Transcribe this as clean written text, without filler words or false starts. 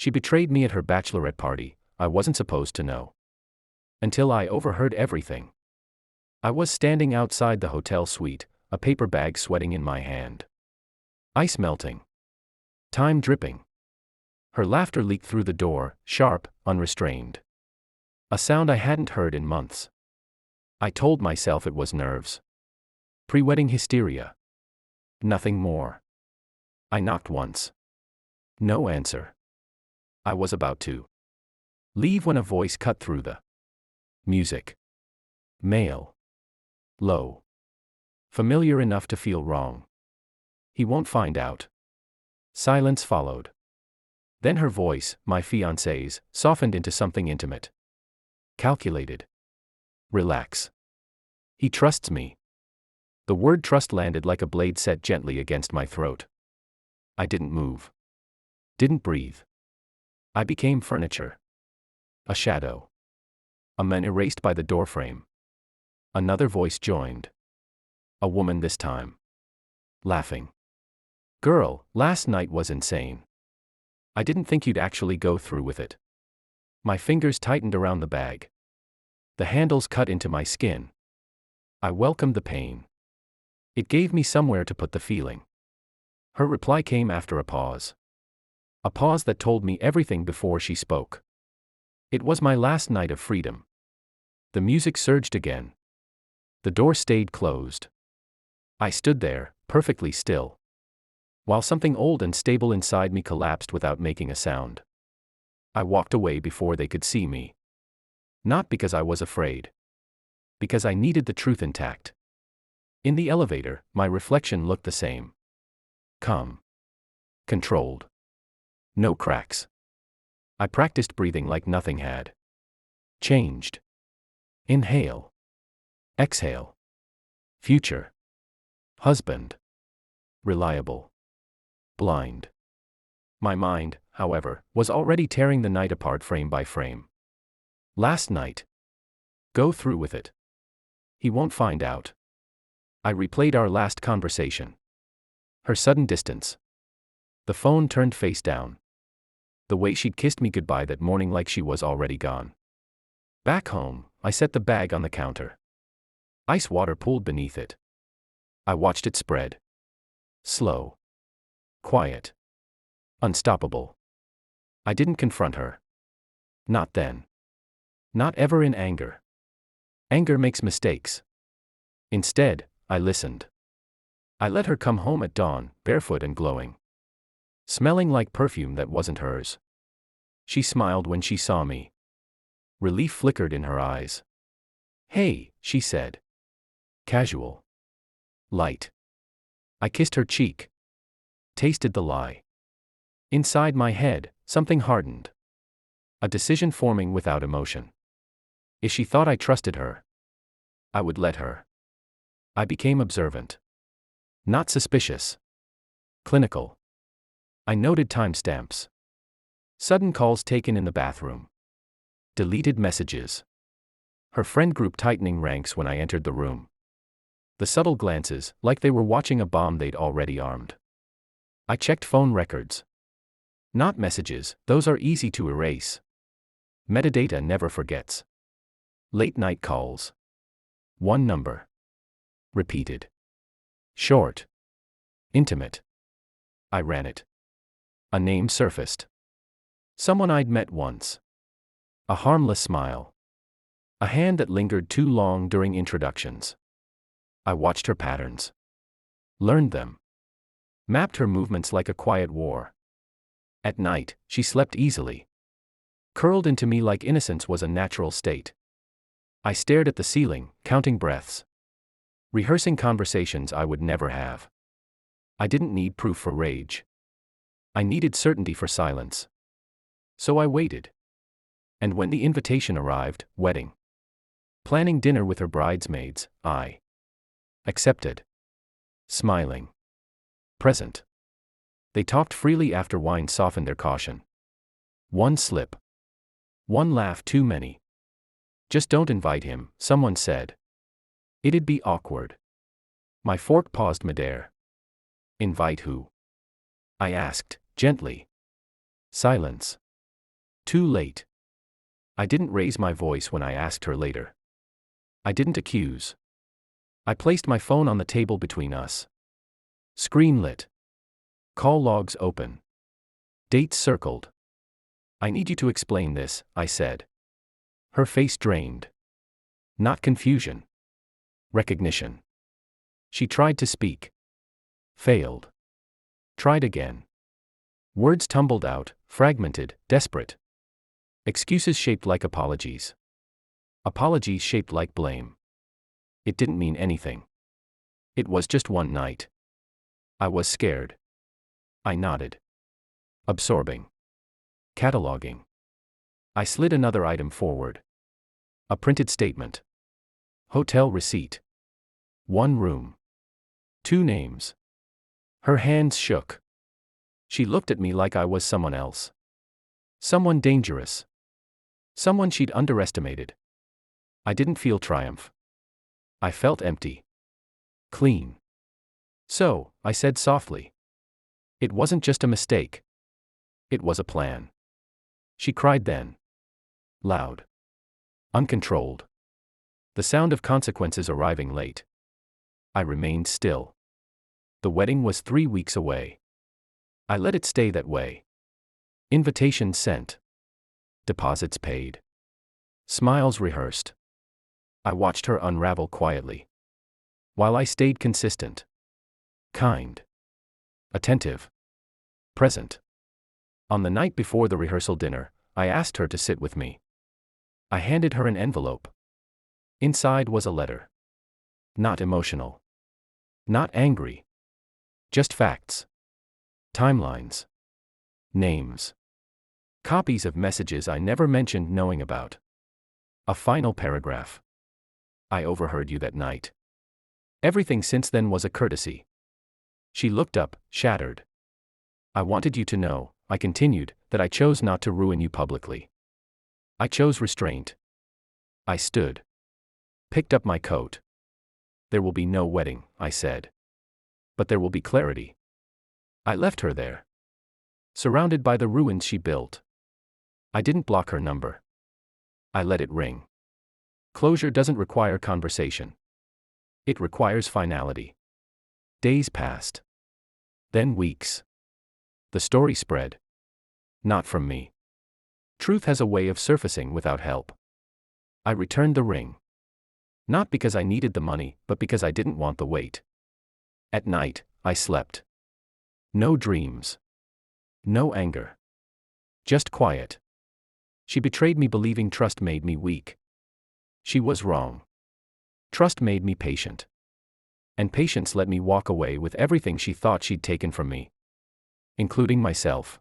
She betrayed me at her bachelorette party. I wasn't supposed to know. Until I overheard everything. I was standing outside the hotel suite, a paper bag sweating in my hand. Ice melting. Time dripping. Her laughter leaked through the door, sharp, unrestrained. A sound I hadn't heard in months. I told myself it was nerves. Pre-wedding hysteria. Nothing more. I knocked once. No answer. I was about to leave when a voice cut through the music. Male. Low. Familiar enough to feel wrong. He won't find out. Silence followed. Then her voice, my fiancé's, softened into something intimate. Calculated. Relax. He trusts me. The word trust landed like a blade set gently against my throat. I didn't move. Didn't breathe. I became furniture. A shadow. A man erased by the doorframe. Another voice joined. A woman this time. Laughing. Girl, last night was insane. I didn't think you'd actually go through with it. My fingers tightened around the bag. The handles cut into my skin. I welcomed the pain. It gave me somewhere to put the feeling. Her reply came after a pause. A pause that told me everything before she spoke. It was my last night of freedom. The music surged again. The door stayed closed. I stood there, perfectly still, while something old and stable inside me collapsed without making a sound. I walked away before they could see me. Not because I was afraid. Because I needed the truth intact. In the elevator, my reflection looked the same. Calm. Controlled. No cracks. I practiced breathing like nothing had changed. Inhale. Exhale. Future. Husband. Reliable. Blind. My mind, however, was already tearing the night apart frame by frame. Last night. Go through with it. He won't find out. I replayed our last conversation. Her sudden distance. The phone turned face down. The way she'd kissed me goodbye that morning like she was already gone. Back home, I set the bag on the counter. Ice water pooled beneath it. I watched it spread. Slow. Quiet. Unstoppable. I didn't confront her. Not then. Not ever in anger. Anger makes mistakes. Instead, I listened. I let her come home at dawn, barefoot and glowing. Smelling like perfume that wasn't hers. She smiled when she saw me. Relief flickered in her eyes. Hey, she said. Casual. Light. I kissed her cheek. Tasted the lie. Inside my head, something hardened. A decision forming without emotion. If she thought I trusted her, I would let her. I became observant. Not suspicious. Clinical. I noted timestamps. Sudden calls taken in the bathroom. Deleted messages. Her friend group tightening ranks when I entered the room. The subtle glances, like they were watching a bomb they'd already armed. I checked phone records. Not messages, those are easy to erase. Metadata never forgets. Late night calls. One number. Repeated. Short. Intimate. I ran it. A name surfaced. Someone I'd met once. A harmless smile. A hand that lingered too long during introductions. I watched her patterns. Learned them. Mapped her movements like a quiet war. At night, she slept easily. Curled into me like innocence was a natural state. I stared at the ceiling, counting breaths. Rehearsing conversations I would never have. I didn't need proof for rage. I needed certainty for silence. So I waited. And when the invitation arrived, wedding. Planning dinner with her bridesmaids, I accepted. Smiling. Present. They talked freely after wine softened their caution. One slip. One laugh too many. Just don't invite him, someone said. It'd be awkward. My fork paused midair. Invite who? I asked, gently. Silence. Too late. I didn't raise my voice when I asked her later. I didn't accuse. I placed my phone on the table between us. Screen lit. Call logs open. Dates circled. I need you to explain this, I said. Her face drained. Not confusion. Recognition. She tried to speak. Failed. Tried again. Words tumbled out, fragmented, desperate. Excuses shaped like apologies. Apologies shaped like blame. It didn't mean anything. It was just one night. I was scared. I nodded. Absorbing. Cataloging. I slid another item forward. A printed statement. Hotel receipt. 1 room. 2 names. Her hands shook. She looked at me like I was someone else. Someone dangerous. Someone she'd underestimated. I didn't feel triumph. I felt empty. Clean. So, I said softly. It wasn't just a mistake. It was a plan. She cried then. Loud. Uncontrolled. The sound of consequences arriving late. I remained still. The wedding was 3 weeks away. I let it stay that way. Invitations sent. Deposits paid. Smiles rehearsed. I watched her unravel quietly. While I stayed consistent. Kind. Attentive. Present. On the night before the rehearsal dinner, I asked her to sit with me. I handed her an envelope. Inside was a letter. Not emotional. Not angry. Just facts. Timelines. Names. Copies of messages I never mentioned knowing about. A final paragraph. I overheard you that night. Everything since then was a courtesy. She looked up, shattered. I wanted you to know, I continued, that I chose not to ruin you publicly. I chose restraint. I stood. Picked up my coat. There will be no wedding, I said. But there will be clarity. I left her there. Surrounded by the ruins she built. I didn't block her number. I let it ring. Closure doesn't require conversation. It requires finality. Days passed. Then weeks. The story spread. Not from me. Truth has a way of surfacing without help. I returned the ring. Not because I needed the money, but because I didn't want the weight. At night, I slept. No dreams. No anger. Just quiet. She betrayed me believing trust made me weak. She was wrong. Trust made me patient. And patience let me walk away with everything she thought she'd taken from me. Including myself.